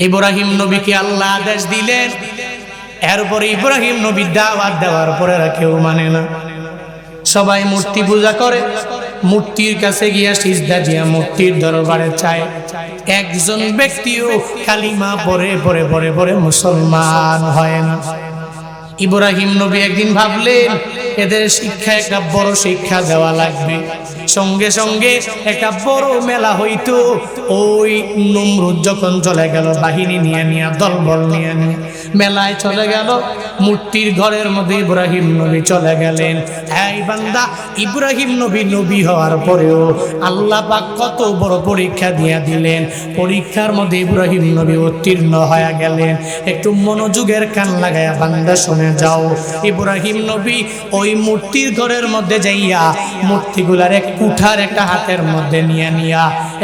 ইব্রাহিম নবীকে আল্লাহ আদেশ দিলেন, এরপরে ইব্রাহিম নবী দাওয়াত দেওয়ার পরে কেউ মানে না, সবাই মূর্তি পূজা করে, মূর্তির কাছে গিয়া সিজদা দিয়া মূর্তির দরবারে চায়। একজন ব্যক্তিও কালিমা পড়ে পড়ে পড়ে পড়ে মুসলমান হয় না। ইব্রাহিম নবী একদিন ভাবলেন এদের শিক্ষা একটা বড় শিক্ষা দেওয়া লাগবে। সঙ্গে সঙ্গে একটা বড় মেলা হইতো। ওই নমরুদ যখন চলে গেল বাহিনী নিয়ে দলবল নিয়ে মেলায় চলে গেল, মূর্তির ঘরের মধ্যে ইব্রাহিম নবী চলে গেলেন। এই বান্দা, ইব্রাহিম নবী নবী হওয়ার পরেও আল্লাহ পাক কত বড় পরীক্ষা দিয়ে দিলেন। পরীক্ষার মধ্যে ইব্রাহিম নবী উত্তীর্ণ হয়ে গেলেন। একটু মনোযোগের কান লাগায়া বান্দা শুনে যাও। ইব্রাহিম নবী ওই মূর্তির ঘরের মধ্যে যাইয়া মূর্তিগুলার এক কুঠার একটা হাতের মধ্যে নিয়ে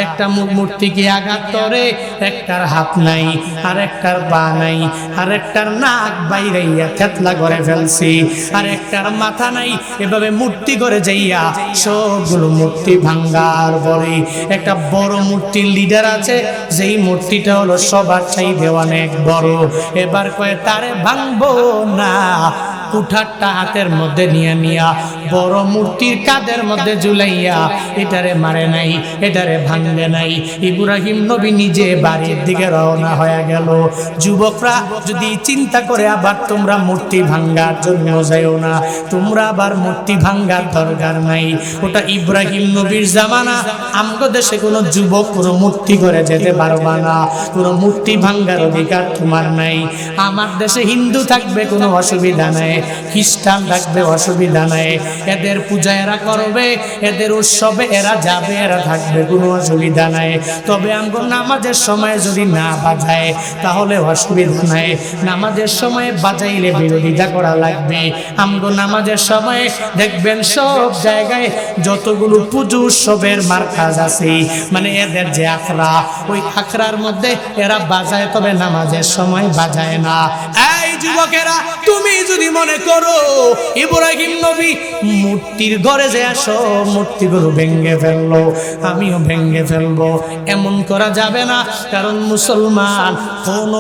একটা মূর্তিকে আঘাত করে, একটার হাত নাই, আর একটার পা নাই, আর একটার নাক বাইরাইয়া থেতলা করে ফেলছি, আর একটার মাথা নাই। এভাবে মূর্তি করে যাইয়া সবগুলো মূর্তি ভাঙ্গার পরে একটা বড় মূর্তির লিডার আছে, যেই মূর্তিটা হলো সবার চাইতে অনেক বড়। এবার কয়ে তারে ভাঙবো না, কুঠারটা হাতের মধ্যে নিয়ে বড় মূর্তির কাঁধের মধ্যে ঝুলাইয়া এটারে মারে নাই, এটারে ভাঙবে নাই। ইব্রাহিম নবী নিজে বাড়ির দিকে রওনা হয়ে গেল। যুবকরা যদি চিন্তা করে আবার তোমরা মূর্তি ভাঙ্গার জন্য যাইও না, তোমরা আবার মূর্তি ভাঙ্গার দরকার নাই। ওটা ইব্রাহিম নবীর জামানা। আমগো দেশে কোনো যুবক কোনো মূর্তি করে যেতে পারবা না, কোনো মূর্তি ভাঙ্গার অধিকার তোমার নাই। আমার দেশে হিন্দু থাকবে, কোনো অসুবিধা নাই, খ্রিস্টান থাকবে, অসুবিধা নাই। এদের পূজা এরা করবে, এদের উৎসবে এরা যাবে, এরা থাকবে, কোনো অসুবিধা নাই। তবে আমগো নামাজের সময় যদি না বাজায় তাহলে অসুবিধা নাই। নামাজের সময় বাজাইলে বিরোধিতা করা লাগবে। আমগো নামাজের সময় দেখবেন সব জায়গায় যতগুলো পুজো উৎসবের মার্কাজ আছে, মানে এদের যে আখড়া, ওই আখড়ার মধ্যে এরা বাজায়, তবে নামাজের সময় বাজায় না। এই যুবকেরা, তুমি যদি মনে করো ইব্রাহিম নবী মূর্তির ঘরে যে আসো মূর্তিগুলো ভেঙে ফেললো, আমিও ভেঙে ফেলবো, এমন করা যাবে না। কারণ মুসলমান কোন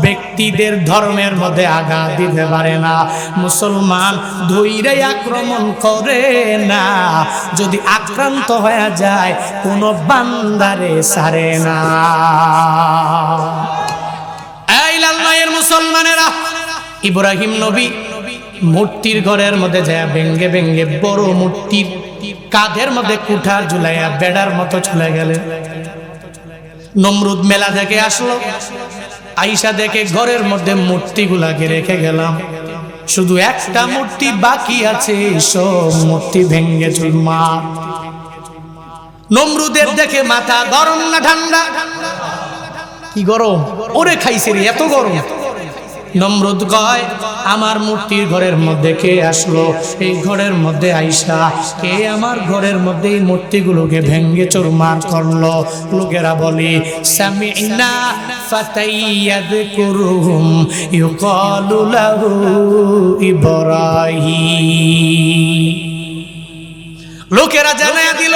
ব্যক্তিদের ধর্মের মধ্যে আঘাত দিতে পারে না। মুসলমান ধৈর্যে আক্রমণ করে না, যদি আক্রান্ত হয়ে যায় কোনো বান্দারে ছাড়ে না। এই লালমাইয়ের মুসলমানেরা, ইব্রাহিম নবী মূর্তির ঘরের মধ্যে যায় ভেঙ্গে ভেঙ্গে বড় মূর্তির কাঁধের মধ্যে কুঠার ঝুলাইয়া বেড়ার মতো চলে গেলেন। নমরুদ মেলা থেকে আসলো, আইসা দেখে ঘরের মধ্যে মূর্তিগুলাকে রেখে গেলাম, শুধু একটা মূর্তি বাকি আছে, সব মূর্তি ভেঙ্গে চুরমার। নমরুদের দেখে মাথা গরম না ঠান্ডা? কি গরম, ওরে খাইছে রে, এত গরম। নমরুদ কয়, আমার মূর্তির ঘরের মধ্যে কে আসলো? এই ঘরের মধ্যে আইসা কে আমার ঘরের মধ্যে এই মূর্তিগুলোকে ভেঙ্গে চুরমার করলো? লোকেরা বলে সামি'না ফাতাইয়াযকুরুহুম ইউকালু লাহু ইব্রাহিম। লোকেরা জানায়া দিল,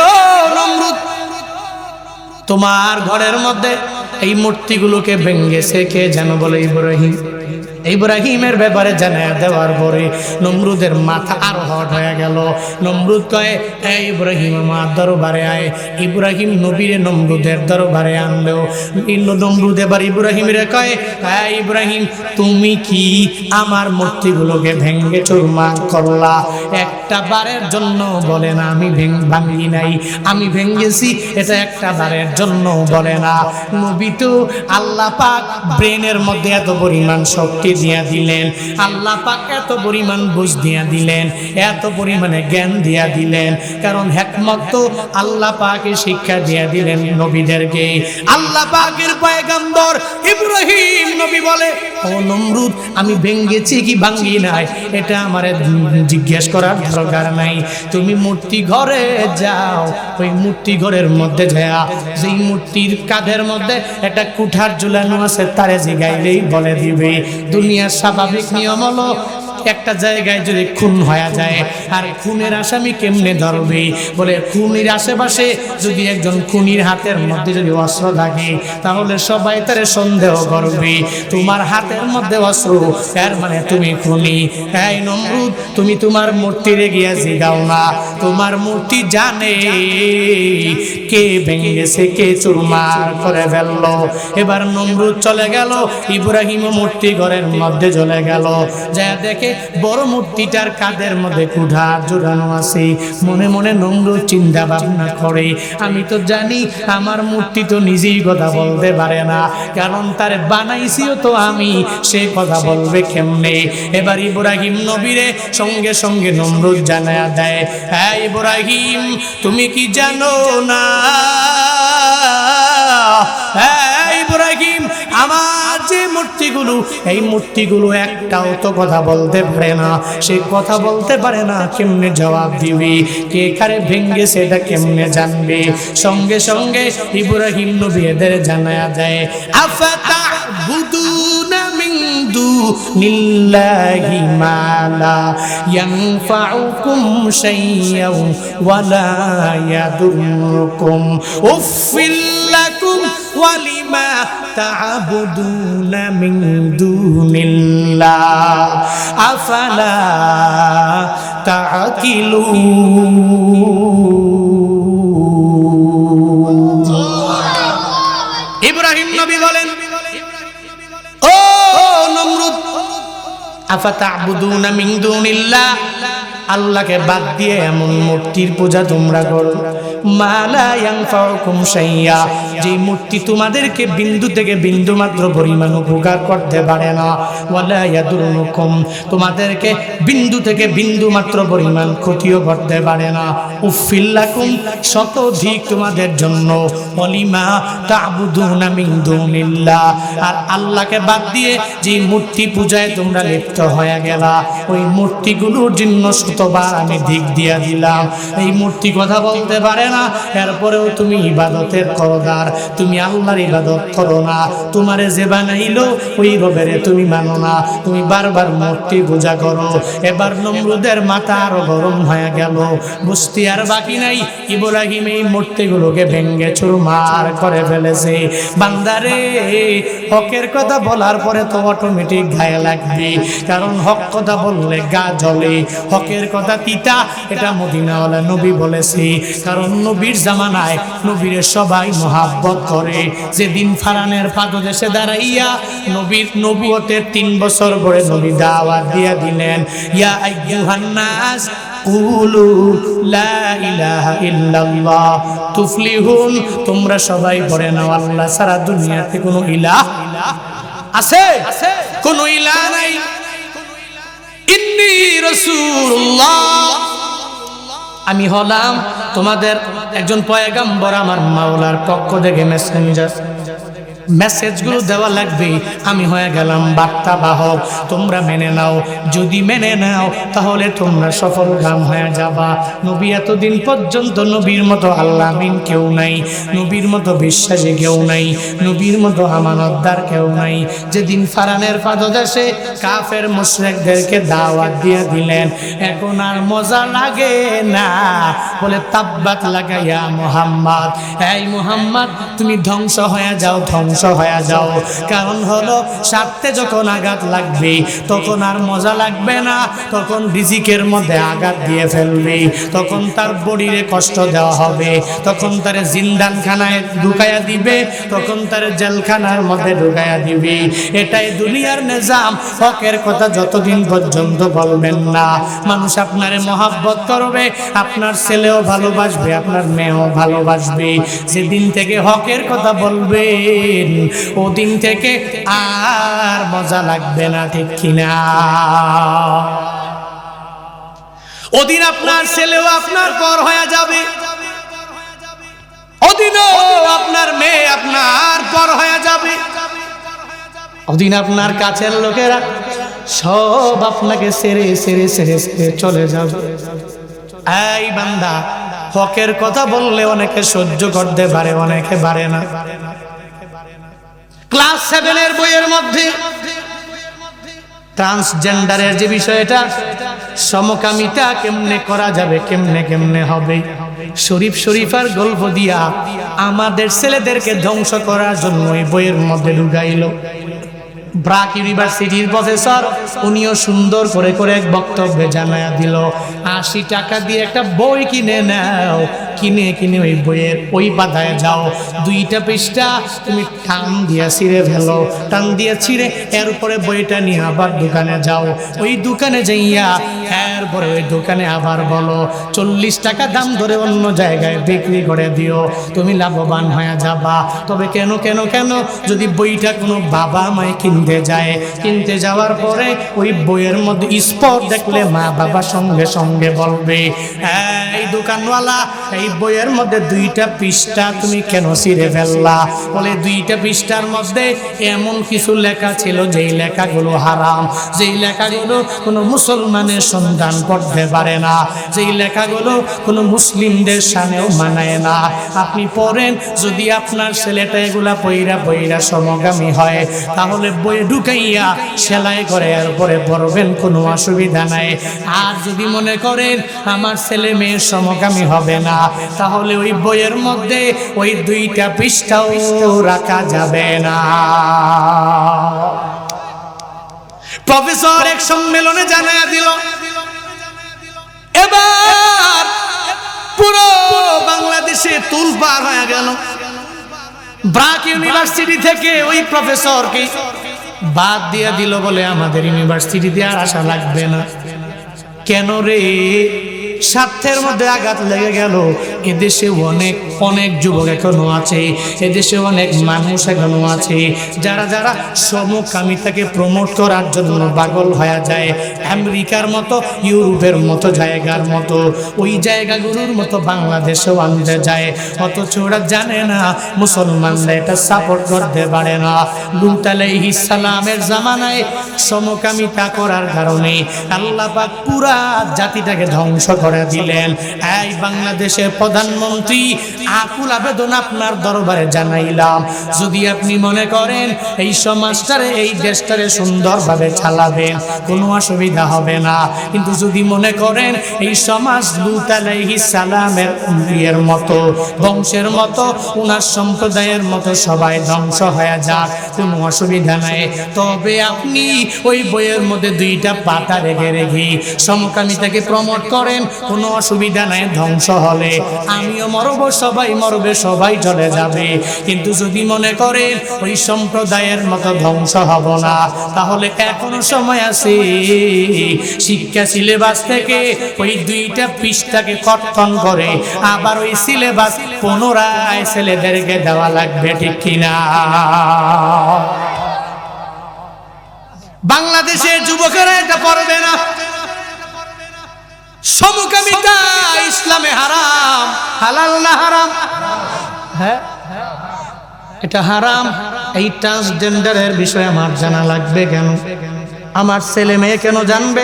নমরুদ তোমার ঘরের মধ্যে এই মূর্তিগুলোকে ভেঙ্গেছে কে যেন বলে ইব্রাহিম। ইব্রাহিমের ব্যাপারে জানায়া দেওয়ার পরে নমরুদের মাথা আরো হট হয়ে গেল। নমরুদ কয়ে, এই ইব্রাহিম আমার দরবারে আয়। ইব্রাহিম নবীরে নমরুদের দরবারে আনলেও নমরুদ এবার ইব্রাহিমের কয়ে, এই ইব্রাহিম তুমি কি আমার মূর্তিগুলোকে ভেঙ্গে চুরমার করলা? একটা বারের জন্য বলে না আমি ভাঙ্গি নাই, আমি ভেঙ্গেছি, এটা একটা বারের জন্য বলে না। নবী তো আল্লাহ পাক ব্রেনের মধ্যে এত পরিমাণ শক্তি দিয়া দিলেন, আল্লাহ পাক এত পরিমাণ বুঝ দিয়া দিলেন, এত পরিমাণে জ্ঞান দিয়া দিলেন। কারণ হিকমত তো আল্লাহ পাকের শিক্ষা দিয়া দিলেন নবীদেরকে। আল্লাহ পাকের পয়গম্বর ইব্রাহিম নবী বলে, ও নমরুদ আমি ভেঙ্গেছি কি ভাঙ্গি নাই এটা আমারে জিজ্ঞেস করার দরকার নাই। তুমি মূর্তি ঘরে যাও, ওই মূর্তি ঘরের মধ্যে যাও, যেই মূর্তির কাঁধের মধ্যে একটা কুঠার ঝুলানো আছে তারে জিগাইলেই বলে দিবে। দুনিয়ার স্বাভাবিক নিয়ম হলো একটা জায়গায় যদি খুন হয়ে যায় আর খুনের আসামি কেমনে ধরবে? বলে খুনির আশেপাশে যদি একজন খুনির হাতের মধ্যে যদি অস্ত্র থাকে তাহলে সবাই তারে সন্দেহ করবে তোমার হাতের মধ্যে অস্ত্র, এর মানে তুমি খুনি। এই নমরুদ, তুমি তোমার মূর্তিরে গিয়া জিগাও না, তোমার মূর্তি জানে কে ভেঙেছে, কে চুরমার করে ফেললো। এবার নমরুদ চলে গেল, ইব্রাহিম মূর্তি ঘরের মধ্যে চলে গেল, যা দেখে বড় মূর্তিটার কাঁধের মধ্যে কুঠার জোড়ানো আছে। মনে মনে নমরুদ চিন্তা ভাবনা করে, আমি তো জানি আমার মূর্তি তো নিজেই কথা বলতে পারে না, কারণ তার বানাইছিও তো আমি, সে কথা বলবে কেমনে? এবার ইব্রাহিম নবীরে সঙ্গে সঙ্গে নমরুদ জানায়া দেয়, হ্যাঁ ইব্রাহিম, তুমি কি জানো না? হ্যাঁ ইব্রাহিম, আমার যে মূর্তিগুলো, এই মূর্তিগুলো একটাও তো কথা বলতে পারে না। সে কথা বলতে পারে না, কেমনে জবাব দিবি? কে কারে ভেঙ্গে সেটা কেমনে জানবে? সঙ্গে সঙ্গে ইব্রাহিম নবী এদের জানায়া দেয়, আফাতা'বুদুনা মিন দুনিল্লাহি মা লা ইয়ানফাউকুম শাইয়্যান ওয়া লা ইয়াদুররুকুম উফিল লাকুম ওয়া লিমা তা'বুদুনা মিন দুনিল্লাহ আফালা তা'কিলুন। ইব্রাহিম নবী বলেন, ও নমরুদ, আফাতা'বুদুনা মিন দুনিল্লাহ, আল্লাহকে বাদ দিয়ে এমন মূর্তির পূজা তোমরা করো, মা লা ইয়ানফাউকুম শাইয়্যা, যে মূর্তি তোমাদেরকে বিন্দু থেকে বিন্দু মাত্র পরিমাণ উপকার করতে পারে না, ওয়ালা ইয়াদুরুকুম, তোমাদেরকে বিন্দু থেকে বিন্দু মাত্র পরিমাণ ক্ষতিও করতে পারে না, উফিল লাকুম, শতধিক তোমাদের জন্য, ওয়ালিমা তা'বুদুনা মিন দুনিল্লাহ, আর আল্লাহকে বাদ দিয়ে যে মূর্তি পূজায় তোমরা লিপ্ত হয়ে গেলা, ওই মূর্তিগুলোর জন্য শতবার আমি দিক দিয়া দিলাম। এই মূর্তি কথা বলতে পারে না, এরপরেও তুমি ইবাদতের করদার, তুমি আল্লাহর ইবাদত করো না, তোমারে যে বানাইলো ওই রবেরে তুমি মানো না, তুমি বারবার মূর্তি পূজা করো। এবার নমরুদের মাথা আরো গরম হয়ে গেল, বুঝতে আর বাকি নাই, ইব্রাহিম এই মূর্তিগুলোকে ভেঙ্গে চুরমার করে ফেলেছে। বান্দারে, হকের কথা বলার পরে তো অটোমেটিক গায়ে লাগবে, কারণ হক কথা বললে গা জ্বলে। হকের কথা তিতা, এটা মদিনাওয়ালা নবী বলেছে, কারণ নবীর জামানায় নবীরে সবাই মহাব্বত করে। যেদিন ফারানের পাদদেশে দাঁড়াইয়া নবীর নবুয়তের 3 বছর পরে নবী দাওয়াত দিয়া দিলেন, ইয়া আইয়ুহান নাস কুলু লা ইলাহা ইল্লাল্লাহ তুফলিহুন, তোমরা সবাই পড়ে নাও আল্লাহ ছাড়া দুনিয়াতে কোনো ইলাহ আছে? কোনো ইলাহ নাই। ইন্নী রাসূলুল্লাহ, আমি হলাম তোমাদের একজন পয়গাম্বর, আমার মাওলার পক্ষ থেকে মেসেঞ্জার। মেসেজগুলো দেওয়া লাগবে, আমি হয়ে গেলাম বার্তা বাহক, তোমরা মেনে নাও। যদি মেনে নাও তাহলে তোমরা সফল কাম হয়ে যাবা। নবী এতদিন পর্যন্ত নবীর মতো আল্লাহ আমিন কেউ নাই, নবীর মতো বিশ্বাসী কেউ নাই, নবীর মতো আমানতদার কেউ নাই। যেদিন ফারানের পাদদেশে কাফের মুশরিকদেরকে দাওয়াত দিয়ে দিলেন, এখন আর মজা লাগে না, বলে তাব্বাত লাগাইয়া মুহাম্মদ, এই মুহাম্মদ তুমি ধ্বংস হয়ে যাও, ধ্বংস হয়ে যাও। কারণ হলো স্বার্থে যখন আঘাত লাগবে তখন আর মজা লাগবে না, তখন রিজিকের মধ্যে আঘাত দিয়ে ফেলবে, তখন তার বডিরে কষ্ট দেওয়া হবে, তখন তার জিন্দানখানায় ঢুকাইয়া দিবে, তখন তার জেলখানার মধ্যে ঢুকাইয়া দিবে। এটাই দুনিয়ার নিজাম। হকের কথা যতদিন পর্যন্ত বলবেন না, মানুষ আপনারে মহাব্বত করবে, আপনার ছেলেও ভালোবাসবে, আপনার মেয়েও ভালোবাসবে। যেদিন থেকে হকের কথা বলবেন ওদিন থেকে আর মজা লাগবে না, ঠিক কিনা? ওদিন আপনার ছেলেও আপনার পর হয়ে যাবে, ওদিনও আপনার মেয়ে আপনার পর হয়ে যাবে, ওদিন আপনার কাছের লোকেরা সব আপনাকে ছেড়ে ছেড়ে ছেড়ে ছেড়ে চলে যাবে। এই বান্দা, হকের কথা বললে অনেকে সহ্য করতে পারে, অনেকে পারে না। ক্লাস 7 এর বইয়ের মধ্যে ট্রান্সজেন্ডারের যে বিষয়টা সমকামিতা কেমনে করা যাবে, কেমনে কেমনে হবে। শরীফ শরীফার গল্প দিয়া আমাদের ছেলেদেরকে ধ্বংস করার জন্য এই বইয়ের মধ্যে ঢুকাইলো। ব্রাক ইউনিভার্সিটির প্রফেসর উনিও সুন্দর করে করে এক বক্তব্যে জানায়া দিল, 80 টাকা দিয়ে একটা বই কিনে নাও, কিনে ওই বইয়ের ওই পাতায় যাও, 2টা পৃষ্ঠা তুমি টান দিয়া ছিঁড়ে ফেলো, টান দিয়া ছিঁড়ে এরপরে বইটা নিয়ে আবার দোকানে যাও, ওই দোকানে যাইয়া এরপরে ওই দোকানে আবার বলো 40 টাকা দাম ধরে অন্য জায়গায় বিক্রি করে দিও, তুমি লাভবান হয়ে যাবা। তবে কেন কেন কেন যদি বইটা কোনো বাবা মায় কিনতে যাওয়ার পরে ওই বইয়ের মধ্যে স্পট দেখলে মা বাবা সঙ্গে সঙ্গে বলবে, এই দোকানওয়ালা এই বইয়ের মধ্যে 2টা পৃষ্ঠা তুমি কেন ছিঁড়ে ফেললা? বলে 2টা পৃষ্ঠার মধ্যে এমন কিছু লেখা ছিল যেই লেখাগুলো হারাম, যেই লেখাগুলো কোনো মুসলমানের সন্তান পড়তে পারে না, যেই লেখাগুলো কোনো মুসলিমদের শানেও মানায় না। আপনি পড়েন, যদি আপনার ছেলেটা এগুলা পইরা সমগামী হয় তাহলে বই ঢুকাইয়া সেলাই করে এরপরে পড়বেন, কোনো অসুবিধা নাই। আর যদি মনে করেন আমার ছেলে মেয়ের সমকামী হবে না, তাহলে ওই বইয়ের মধ্যে ওই 2টা পৃষ্ঠাও রাখা যাবে না। প্রফেসর এক সম্মেলনে জানায়া দিল, এবার পুরো বাংলাদেশে তুলপার হয়ে গেল। ব্রাক ইউনিভার্সিটি থেকে ওই প্রফেসরকে বাদ দিয়ে দিল, বলে আমাদের ইউনিভার্সিটিতে আর আসা লাগবে না। কেন রে? স্বার্থের মধ্যে আঘাত লেগে গেল। এদেশে অনেক অনেক যুবক এখনো আছে, এদেশে অনেক মানুষ এখনো আছে যারা যারা সমকামিতাকে প্রমোট করার জন্য পাগল হয়ে যায়। আমেরিকার মতো ইউরোপের মতো জায়গার মতো ওই জায়গাগুলোর মতো বাংলাদেশেও আনতে যায়, অথচ ওরা জানে না মুসলমানরা এটা সাপোর্ট করতে পারে না। লূত আলাইহিস সালামের জামানায় সমকামিতা করার কারণে আল্লাহ পাক পুরা জাতিটাকে ধ্বংস করে দিলেন। এই বাংলাদেশের প্রধানমন্ত্রী আকুল আবেদন আপনার দরবারে জানাইলাম, যদি আপনি মনে করেন এই সমাজটারে এই দেশটারে সুন্দরভাবে চালাবেন কোনো অসুবিধা হবে না, কিন্তু যদি মনে করেন এই সমাজ লূত আলাইহিস সালামের ইয়ের মতো বংশের মতো উনার সম্প্রদায়ের মতো সবাই ধ্বংস হয়ে যাক কোনো অসুবিধা নাই, তবে আপনি ওই বইয়ের মধ্যে 2টা পাতা রেখে সমকামিতাকে প্রমোট করেন, কোনো অসুবিধা নাই। ধ্বংস হলে আমিও মরব, সবাই মরবে, সবাই চলে যাবে। কিন্তু যদি মনে করেন ওই সম্প্রদায়ের মতো ধ্বংস হব না, তাহলে এখনো সময় আছে। শিক্ষা সিলেবাস থেকে ওই 2টা পৃষ্ঠাকে কর্তন করে আবার ওই সিলেবাস পুনরায় ছেলেদেরকে দেওয়া লাগবে, ঠিক কিনা? বাংলাদেশের যুবকেরা এটা পড়বে না। সমকামিতা ইসলামে হারাম, হালাল না হারাম? হ্যাঁ, এটা হারাম। এই ট্রান্সজেন্ডারের বিষয়ে আমার জানা লাগবে কেন? আমার ছেলে মেয়ে কেন জানবে?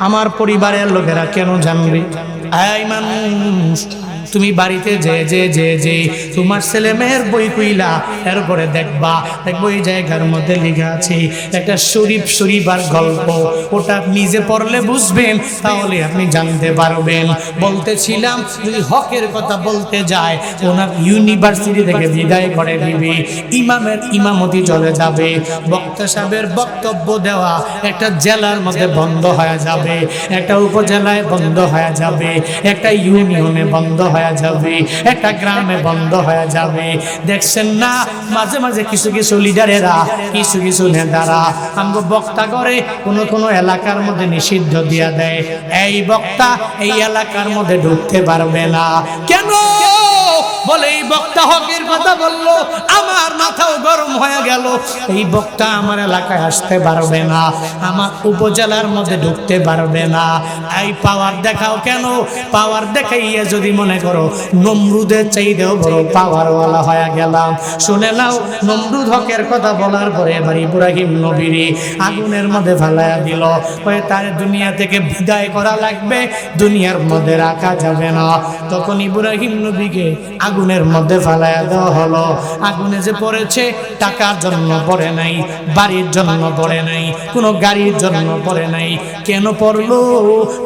আমার পরিবারের লোকেরা কেন জানবে? এই মানুষ, তুমি বাড়িতে যে তোমার ছেলে মেয়ের বই কইলা এরপরে দেখবো এই জায়গার মধ্যে লেখা আছে একটা শরীফার গল্প, ওটা নিজে পড়লে বুঝবেন, তাহলে আপনি জানতে পারবেন। বলতেছিলাম যদি হকের কথা বলতে যায় ওনার ইউনিভার্সিটি থেকে বিদায় করে দিবে, ইমামের ইমামতি চলে যাবে, বক্তা সাহেবের বক্তব্য দেওয়া একটা জেলার মধ্যে বন্ধ হয়ে যাবে, একটা উপজেলায় বন্ধ হয়ে যাবে, একটা ইউনিয়নে বন্ধ হয়ে যাবে, একটা গ্রামে বন্ধ হয়ে যাবে। দেখছেন না মাঝে মাঝে কিছু কিছু লিডারেরা, কিছু কিছু নেতারা আমগো বক্তা করে কোনো এলাকার মধ্যে নিষিদ্ধ দিয়া দেয়, এই বক্তা এই এলাকার মধ্যে ঢুকতে পারবে না। কেন? বলে এই বক্তা হকের কথা বললো, আমার মাথাও গরম হয়ে গেল। এই বক্তা আমার এলাকায় আসতে পারবে না, আমার উপজেলার মধ্যে ঢুকতে পারবে না। এই পাওয়ার দেখাও কেন? পাওয়ার দেখাইয়া যদি মনে করো নমরুদের চাইতেও বড় পাওয়ারওয়ালা হয়ে গেলাম। শুনে নাও, নমরুদ হকের কথা বলার পরে এবার ইব্রাহিম নবীরে আগুনের মধ্যে ফেলাইয়া দিল, ওই তার দুনিয়া থেকে বিদায় করা লাগবে, দুনিয়ার মধ্যে রাখা যাবে না। তখন ইব্রাহিম নবীকে আগুনের মধ্যে ফালায়া দেওয়া হলো। আগুনে যে পড়েছে টাকার জন্য পড়ে নাই, বাড়ির জন্য পড়ে নাই, কোনো গাড়ির জন্য পড়ে নাই। কেন পড়লো,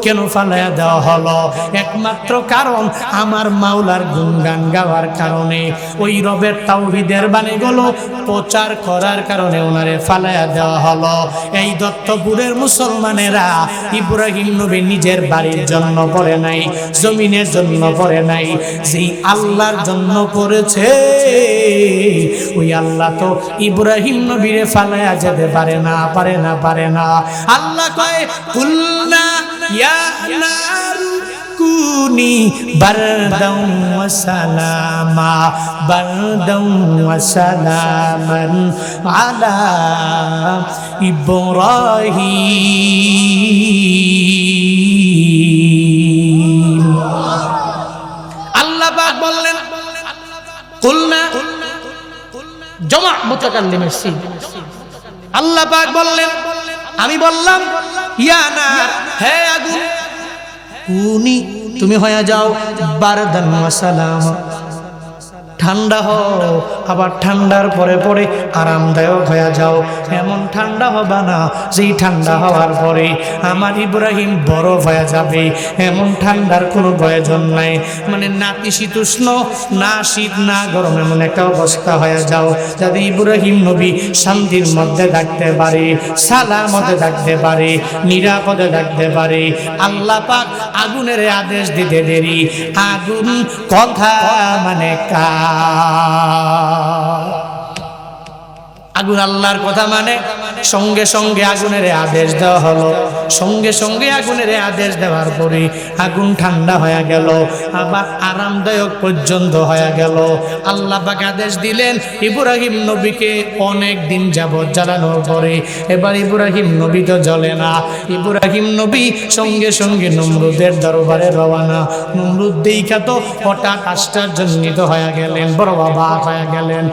কেন ফালায়া দেওয়া হলো? একমাত্র কারণ আমার মাওলার গুণগান গাওয়ার কারণে, ওই রবের তাওহীদের বাণীগুলো প্রচার করার কারণে ওনারে ফালায়া দেওয়া হলো। এই দত্তপুরের মুসলমানেরা ইব্রাহিম নবী নিজের বাড়ির জন্য পড়ে নাই, জমিনের জন্য পড়ে নাই, যেই আল্লাহর জন্য পড়েছে ওই আল্লাহ তো ইব্রাহিম নবীরে ফালায়া যেতে পারে না, পারে না, পারে না। আল্লাহ কয় কুলনা ইয়া নারু কুনি বারদাও ওয়া সালামা, বারদাও ওয়া সালামান আলা ইব্রাহিম। আল্লাহ পাক বললেন কুলনা, জমা মুতাকাল্লিমের সিগ। আল্লাহ পাক বললেন, আমি বললাম ইয়া নার, হে আগুন, কুনি, তুমি হয়ে যাও বারদান ওয়া সালামা, ঠান্ডা হও, আবার ঠান্ডার পরে পরে আরামদায়ক হয়ে যাও। এমন ঠান্ডা হবে না যেই ঠান্ডা হওয়ার পরে আমার ইব্রাহিম বরফ হয়ে যাবে, এমন ঠান্ডার কোনো প্রয়োজন নাই। মানে নাতিশীতোষ্ণ, না শীত না গরম, এমন একটা অবস্থা হয়ে যাও যাতে ইব্রাহিম নবী শান্তির মধ্যে থাকতে পারে, সালামতে থাকতে পারে, নিরাপদে থাকতে পারে। আল্লাহ পাক আগুনের আদেশ দিতে দেরি, আগুন কথা মানে আগুন আল্লাহর কথা মানে সঙ্গে সঙ্গে আগুনের আদেশ দেওয়া হলো। সঙ্গে সঙ্গে আগুনের আদেশ দেওয়ার পরে আগুন ঠান্ডা হয়ে গেল, আবার আরামদায়ক পর্যন্ত হয়ে গেল। আল্লাহ পাক আদেশ দিলেন ইব্রাহিম নবীকে অনেক দিন যাবত জ্বালানোর পরে এবার ইব্রাহিম নবী তো জ্বলে না। ইব্রাহিম নবী সঙ্গে সঙ্গে নমরুদের দরবারে রওনা। নমরুদ দেখা তো হঠাৎ আশ্চর্যান্বিত হয়ে গেলেন, বড় অবাক হয়ে গেলেন।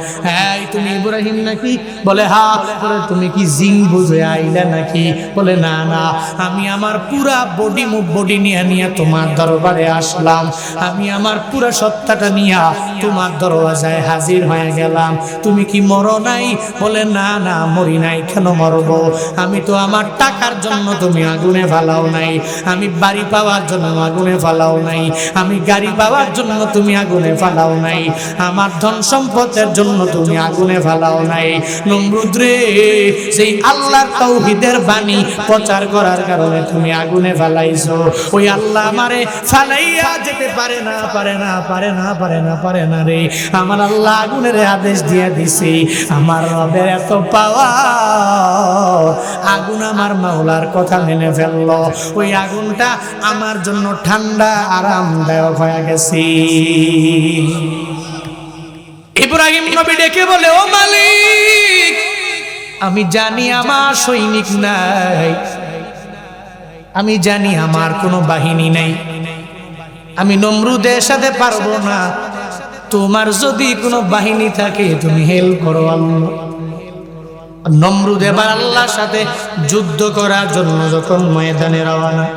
এই তুমি ইব্রাহিম নাকি? বলে হ্যাঁ। বলে তুমি কি জিন বুঝে আইলে নাকি? বলে না না, আমি আমার পুরা বডি নিয়ে তোমার দরবারে আসলাম। আমি আমার পুরা সত্তাটা নিয়ে তোমার দরওয়াজায় হাজির হয়ে গেলাম। তুমি কি মরো নাই? বলে না না, মরি নাই। কেন মরবো? আমি তো আমার টাকার জন্য তুমি আগুনে ফালাও নাই, আমি বাড়ি পাওয়ার জন্য আগুনে ফালাও নাই, আমি গাড়ি পাওয়ার জন্য তুমি আগুনে ফালাও নাই, আমার ধন সম্পদের জন্য তুমি আগুনে ফালাও নাই। নমরুদ রে, সেই আল্লাহর তাওহীদের বাণী প্রচার করার কারণে তুমি আগুনে ফালাইছো। ওই আল্লাহ আমারে ফালাইয়া যেতে পারে না, পারে না, পারে না, পারে না, পারে না রে। আমার আল্লাহ আগুনের আদেশ দিয়ে দিছে। আমার রবের এত পাওয়ার, আগুন আমার মাওলার কথা মেনে ফেললো। ওই আগুনটা আমার জন্য ঠান্ডা আরামদায়ক হয়ে গেছে। ইব্রাহিম নবী ডেকে বলে, ও মালিক, আমি জানি আমার সৈনিক নাই, আমি জানি আমার কোনো বাহিনী নাই, আমি নমরুদের সাথে পারবো না। তোমার যদি কোনো বাহিনী থাকে তুমি হেল্প করো আল্লাহ। নমরুদ এবার আল্লাহর সাথে যুদ্ধ করার জন্য যখন ময়দানে রওনা,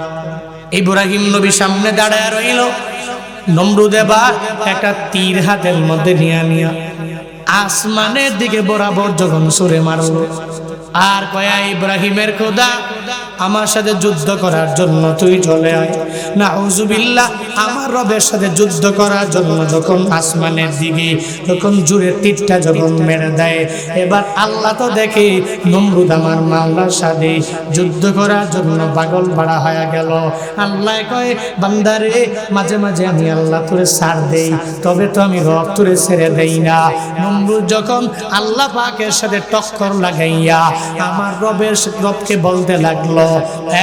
ইব্রাহিম নবী সামনে দাঁড়ায় রইল। নমরুদ এবার একটা তীর হাতের মধ্যে নিয়ে আসমানের দিকে বরাবর যখন ছুঁড়ে মারলো, আর কয়া ইব্রাহিমের খোদা, আমার সাথে যুদ্ধ করার জন্য তুই চলে আয়। নাউজুবিল্লাহ, আমার রবের সাথে যুদ্ধ করার জন্য যখন আসমানের দিকে যখন জুড়ে তীরটা যখন মেরে দেয়, এবার আল্লাহ তো দেখে নমরুদ আমার মাওলার সাথে যুদ্ধ করার জন্য পাগল পাড়া হয়ে গেল। আল্লাহ কয়, বান্দারে, মাঝে মাঝে আমি আল্লাহ তোরে ছাড় দেই, তবে তো আমি রব তোরে ছেড়ে দেই না। নমরুদ যখন আল্লাহ পাকের সাথে টক্কর লাগাইয়া আমার রবকে বলতে লাগলো,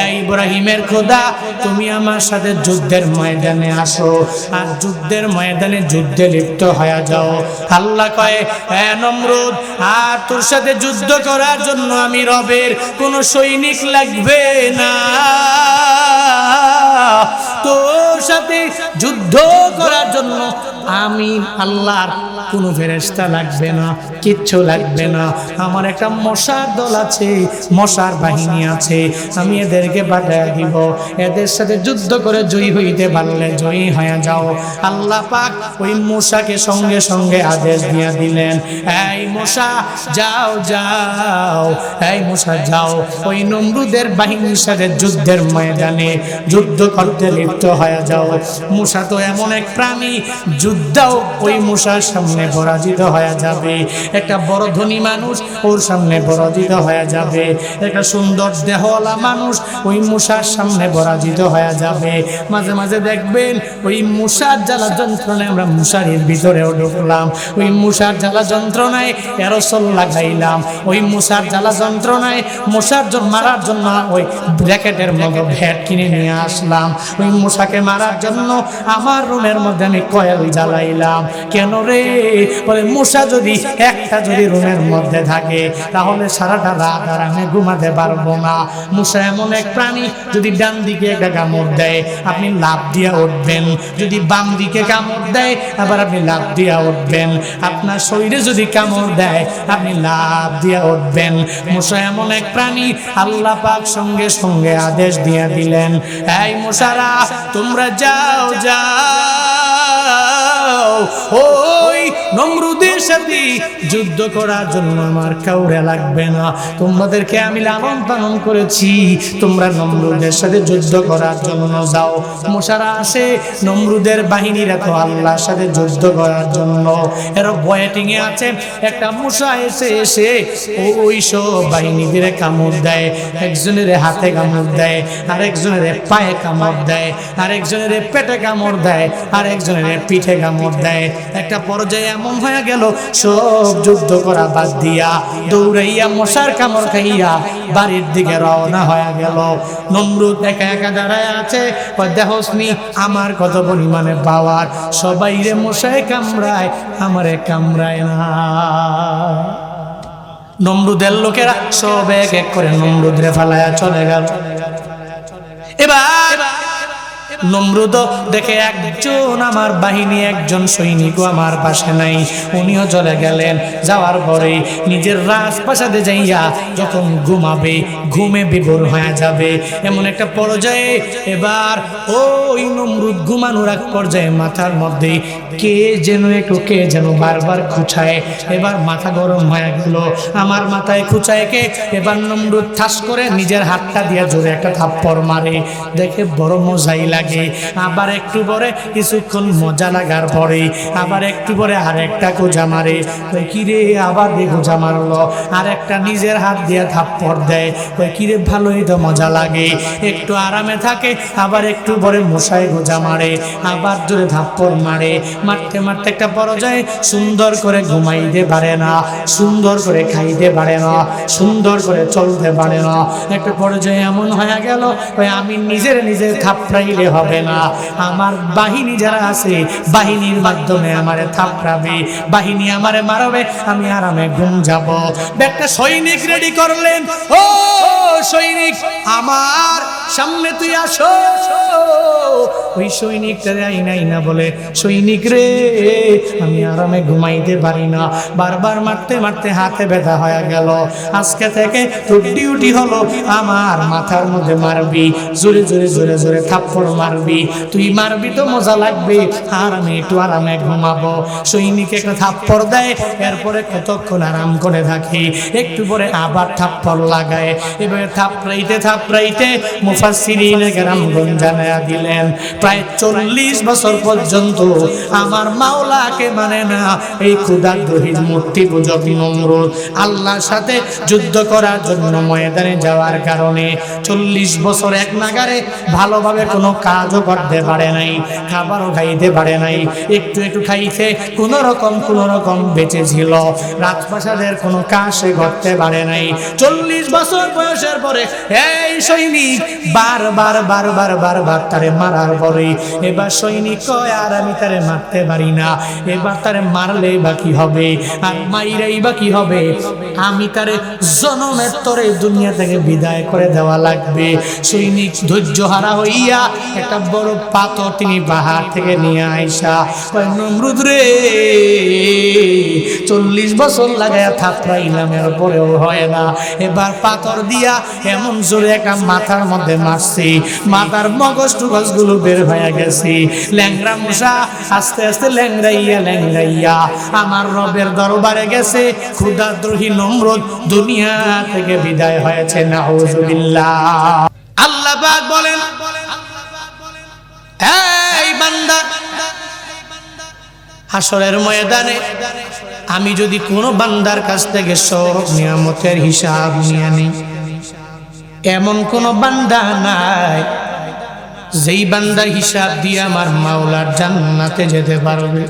এই ইব্রাহিমের খোদা, তুমি আমার সাথে যুদ্ধের ময়দানে আসো, আর যুদ্ধের ময়দানে যুদ্ধে লিপ্ত হয়ে যাও। আল্লাহ কয়, হ্যাঁ নমরুদ, আর তোর সাথে যুদ্ধ করার জন্য আমি রবের কোনো সৈনিক লাগবে না, তোর সাথে যুদ্ধ করার জন্য আমি আল্লাহর কোনো ফেরেশতা লাগবে না, কিচ্ছু লাগবে না। আমার একটা মশার দল আছে, মশার বাহিনী আছে, আমি এদেরকে পাঠিয়ে দিব। এদের সাথে যুদ্ধ করে জয়ী হইতে পারলে জয়ী হয়ে যাও। আল্লাহ পাক ওই মূসাকে সঙ্গে সঙ্গে আদেশ দিয়ে দিলেন, এই মূসা যাও যাও, এই মূসা যাও, ওই নমরুদের বাহিনীর সাথে যুদ্ধের ময়দানে যুদ্ধ করতে লিপ্ত হয়ে যাও। মূসা তো এমন এক প্রাণী, যুদ্ধও ওই মূসার সামনে পরাজিত হয়ে যাবে। একটা বড় ধনী মানুষ ওর সামনে পরাজিত হয়ে যাবে। একটা সুন্দর দেহওয়ালা মানুষ ওই মূসার সামনে পরাজিত হয়ে যাবে। মাঝে মাঝে দেখবেন ওই মূসার জ্বালা যন্ত্রণায় আমরা মূসারির ভিতরেও ঢুকলাম, ওই মূসার জ্বালা যন্ত্রণায় এরসল লাগাইলাম, ওই মূসার জ্বালা যন্ত্রণায় মূসার মারার জন্য ওই ব্র্যাকেটের মতো ভ্যাট কিনে নিয়ে আসলাম। ওই মূসাকে মারার জন্য আমার রুমের মধ্যে আমি কয়েল জ্বালাইলাম। কেন রে? বলে মূসা যদি একটা যদি রুমের মধ্যে থাকে তাহলে সারাটা রাত আর আমি ঘুমাতে পারবো না। মূসা এমন এক প্রাণী, যদি ডান দিকে একটা কামড় দেয় আপনি লাফ দিয়ে উঠবেন, যদি বাম দিকে কামড় দেয় আবার আপনি লাফ দিয়ে উঠবেন, আপনার শরীরে যদি কামড় দেয় আপনি লাফ দিয়ে উঠবেন। মূসা এমন এক প্রাণী, আল্লাহ পাক সঙ্গে সঙ্গে আদেশ দিয়ে দিলেন, এই মূসারা তোমরা যাও যাও, ওই নমরুদের সাথে যুদ্ধ করার জন্য আমার কাউরে লাগবে না, তোমাদেরকে আমি লালন পালন করেছি, তোমরা নমরুদের সাথে যুদ্ধ করার জন্য যাও। মূসারা আসে, নমরুদের বাহিনীরা তো আল্লাহর সাথে যুদ্ধ করার জন্য এরা ওয়েটিং এ আছে। একটা মূসা এসে ওই সব বাহিনীদের কামড় দেয়, একজনের হাতে কামড় দেয়, আরেকজনের পায়ে কামড় দেয়, আরেকজনের পেটে কামড় দেয়, আরেকজনের পিঠে কামড় দেয়। একটা পর্যায়ে এমন হয়ে গেল সব যুদ্ধ করা বাদ দিয়া দৌড়াইয়া মশার কামড় খাইয়া বাড়ির দিকে রওনা হয়ে গেল। নমরুদ একা একা দাঁড়ায় আছে, দেখোসনি আমার কত পরিমাণে পাওয়ার, সবাই রে মশায় কামড়ায়, আমারে কামড়ায় না। নমরুদের লোকেরা সব এক এক করে নমরুদরে ফালায়া চলে গেল। এবার নমরুদ দেখে একজন আমার বাহিনী, একজন সৈনিকও আমার পাশে নাই, উনিও চলে গেলেন। যাওয়ার পরে নিজের রাজপ্রাসাদে যাইয়া যখন ঘুমাবে, ঘুমে বিভোর হয়ে যাবে এমন একটা পর্যায়ে এবার ওই নমরুদ ঘুমানোর এক পর্যায়ে মাথার মধ্যে কে যেন বারবার খুঁচায়। এবার মাথা গরম হয়ে গেল, আমার মাথায় খুঁচায় কে? এবার নমরুদ ঠাস করে নিজের হাতটা দিয়ে জোরে একটা থাপ্পড় মারে, দেখে বড় মজাই লাগে। আবার একটু পরে কিছুক্ষণ মজা লাগার পরে আবার একটু পরে আরেকটা গোজা মারে, কিরে আবার গোজা মারলো, আর একটা নিজের হাত দিয়ে থাপ্পড় দেয়, কিরে ভালোই তো মজা লাগে। একটু আরামে থাকে, আবার একটু পরে মশাই গোজা মারে, আবার জোরে থাপ্পড় মারে। মারতে মারতে একটা পর্যায়ে সুন্দর করে ঘুমাইতে পারে না, সুন্দর করে খাইতে পারে না, সুন্দর করে চলতে পারে না। একটা পর্যায়ে এমন হয়ে গেল আমি নিজের থাপড়াইলে হবে না, আমার বাহিনী যারা আছে বাহিনীর মাধ্যমে আমারে থাপড়াবে, বাহিনী আমারে মারবে, আমি আরামে ঘুম যাব। একটা সৈনিক রেডি করলেন, ও সৈনিক আমার সামনে তুই আসো। ওই সৈনিকটা নাই না বলে, সৈনিক রে আমি আরামে ঘুমাইতে পারি না, বারবার মারতে মারতে হাতে ব্যথা হয়ে গেল, আজকে থেকে তোর ডিউটি হলো আমার মাথার মধ্যে মারবি, জোরে জোরে জোরে জোরে থাপ্পড় মারবি, তুই মারবি তো মজা লাগবে, আর আমি একটু আরামে ঘুমাবো। সৈনিক একটা থাপ্পড় দেয়, এরপরে কতক্ষণ আরাম করে থাকি, একটু পরে আবার থাপ্পড় লাগায়। এভাবে থাপড়াইতে মুফাসসিরিনে কেরামগণ জানায়া দিলেন প্রায় 40 বছর পর্যন্ত আমার মাওলাকে মানে না এই ক্ষুধাদ্রোহী মূর্তি পূজক নমরুদ আল্লাহর সাথে যুদ্ধ করার জন্য ময়দানে যাওয়ার কারণে 40 বছর এক নাগারে ভালোভাবে কোনো কাজও করতে পারে নাই, খাবারও খাইতে পারে নাই, একটু একটু খাইতে কোনো রকম বেঁচে ছিল, রাজপ্রাসাদের কোনো কাজ সে করতে পারে নাই। 40 বছর বয়সের পরে এই সৈনিক বারবার তারে মারার পরে এবার সৈনিক কয় আর আমি তারে মারতে পারি না, এবার তারে মারলে বা কি হবে, আর মাইরাই বা কি হবে, আমি তারে জনমের তরে দুনিয়া থেকে বিদায় করে দেওয়া লাগবে। সৈনিক ধৈর্য হারা হইয়া একটা বড় পাথর তিনি পাহাড় থেকে নিয়ে আইসা কয়, নমরুদ রে 40 বছর লাগায়া থাপড়াইলাম, এর পরেও হয় না। এবার পাথর দিয়া এমন জোরে একটা মাথার মধ্যে মারছি, মাথার মগজ টুগজ গুলো বের হয়ে গেছে। ল্যাংরা মশা আস্তে আস্তে ল্যাংড়াইয়া আমার রবের দরবারে গেছে। ক্ষুধাদ্রোহী নমরুদ দুনিয়া থেকে বিদায় হয়েছে। নাউজুবিল্লাহ। আল্লাহ পাক বলেন, এই বান্দা, হাসরের ময়দানে আমি যদি কোনো বান্দার কাছ থেকে সব নিয়ামতের হিসাব নিয়ে নিই, এমন কোন বান্দা নাই যেই বান্দা হিসাব দিয়ে আমার মাওলার জান্নাতে যেতে পারবে।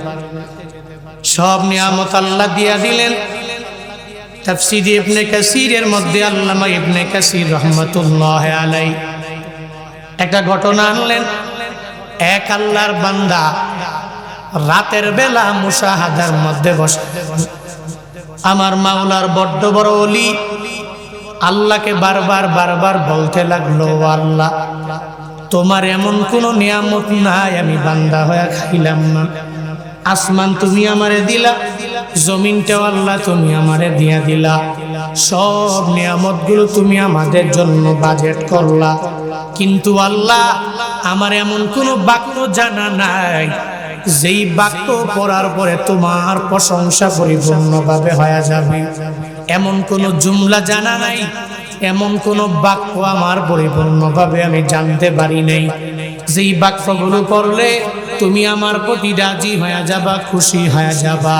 সব নিয়ামত আল্লাহ দিয়া দিলেন। তাফসীর ইবনে কাসিরের মধ্যে আল্লামা ইবনে কাসির রহমাতুল্লাহ আলাইহি একটা ঘটনা আনলেন। এক আল্লাহর বান্দা রাতের বেলা মুশাহাদার মধ্যে বসে আমার মাওলার বড্ড বড় ওলি আল্লাহকে বারবার বলতে লাগলো, আল্লাহ তোমার এমন কোন নিয়ামত নাই আমি বান্দা হয়ে খাইলাম না। আসমান তুমি আমারে দিলা, জমিনটাও আল্লাহ তুমি আমারে দিয়া দিলা, সব নিয়ামত গুলো তুমি আমাদের জন্য বাজেট করলা, কিন্তু আল্লাহ আমার এমন কোন বাক্য জানা নাই যেই বাক্য পড়ার পরে তোমার প্রশংসা পরিপূর্ণভাবে হয়ে যাবে। এমন কোন জুমলা জানা নাই, এমন কোন বাক্য আমার পরিপূর্ণভাবে আমি জানতে পারি নাই যেই বাক্যগুলো পড়লে তুমি আমার প্রতি রাজি হয়ে যাবা, খুশি হয়ে যাবা।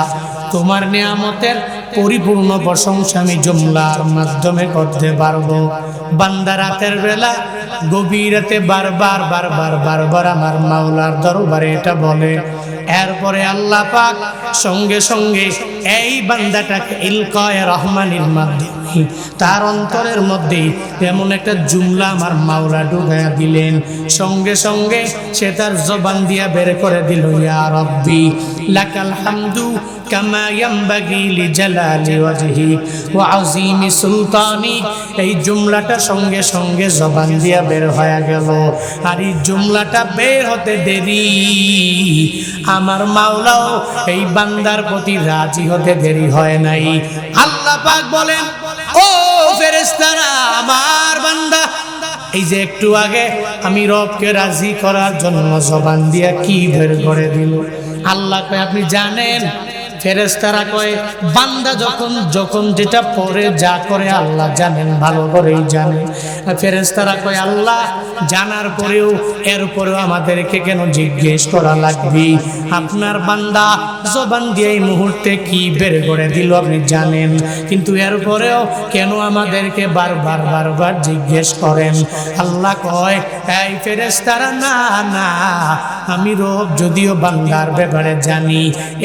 তোমার নিয়ামতের পরিপূর্ণ প্রশংসা আমি জুমলার মাধ্যমে করতে পারবো। বান্দা রাতের বেলা গভীর রাতে বারবার আমার মাওলার দরবারে এটা বলে। এরপরে আল্লাহ পাক সঙ্গে সঙ্গে এই বান্দাটাকে ইলকায়ে রহমানির মাধ্যমে তার অন্তরের মধ্যে এমন একটা জুমলা আমার মাওলা ঢুকাইয়া দিলেন। সঙ্গে সঙ্গে সে তার জবান দিয়া বের করে দিল, ইয়া রব্বি লাকাল হামদু কামা ইয়ামবাগি লিজালালি ওয়াজহি ওয়া আযীমি সুলতানি। এই জুমলাটা সঙ্গে সঙ্গে জবান দিয়া বের হয়ে গেল। আর এই জুমলাটা বের হতে দেরি আমার মাওলাও এই বান্দার প্রতি রাজি হতে দেরি হয় নাই। আল্লাহ পাক বলেন, ও ফেরেশতারা, আমার বান্দা এই যে একটু আগে আমি রবকে রাজি করার জন্য জবান দিয়া কি বের করে দিল। আল্লাহ কয়, আপনি জানেন? ফেরেশতারা কয়, বান্দা যখন যেটা পড়ে যা করে আল্লাহ জানেন, ভালো করেই জানেন। ফেরেশতারা কয়, আল্লাহ জানার পরেও এরপরেও আমাদেরকে কেন জিজ্ঞেস করা লাগবে? আপনার বান্দা জবান দিয়ে এই মুহূর্তে কি বের করে দিল আপনি জানেন, কিন্তু এরপরেও কেন আমাদেরকে বারবার জিজ্ঞেস করেন? আল্লাহ কয়, এই ফেরেশতারা, না আমি রব যদিও বান্দার ব্যাপারে জানি,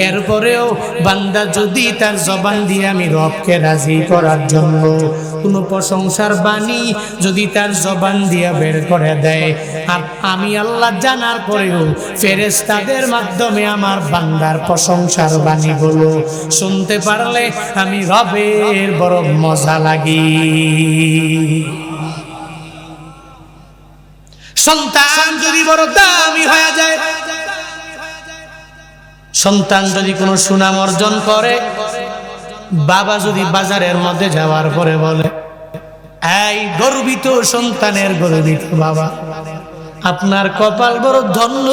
এরপরেও বান্দা যদি তার জবান দিয়ে আমি রবকে রাজি করার জন্য কোনো প্রশংসার বাণী যদি তার জবান দিয়ে বের করে দেয়, আর আমি আল্লাহ জানার পরেও ফেরেশতাদের মাধ্যমে আমার বান্দার প্রশংসার বাণীগুলো শুনতে পারলে আমি রবের বড় মজা লাগি। সন্তান যদি বড় দামি হয়ে যায়, সন্তান যদি কোনো সুনাম অর্জন করে, বাবা যদি বাজারের মধ্যে যাওয়ার পরে বলে, এই গর্বিত সন্তানের গর্বিত বাবা, আপনার কপাল বড় ধন্য,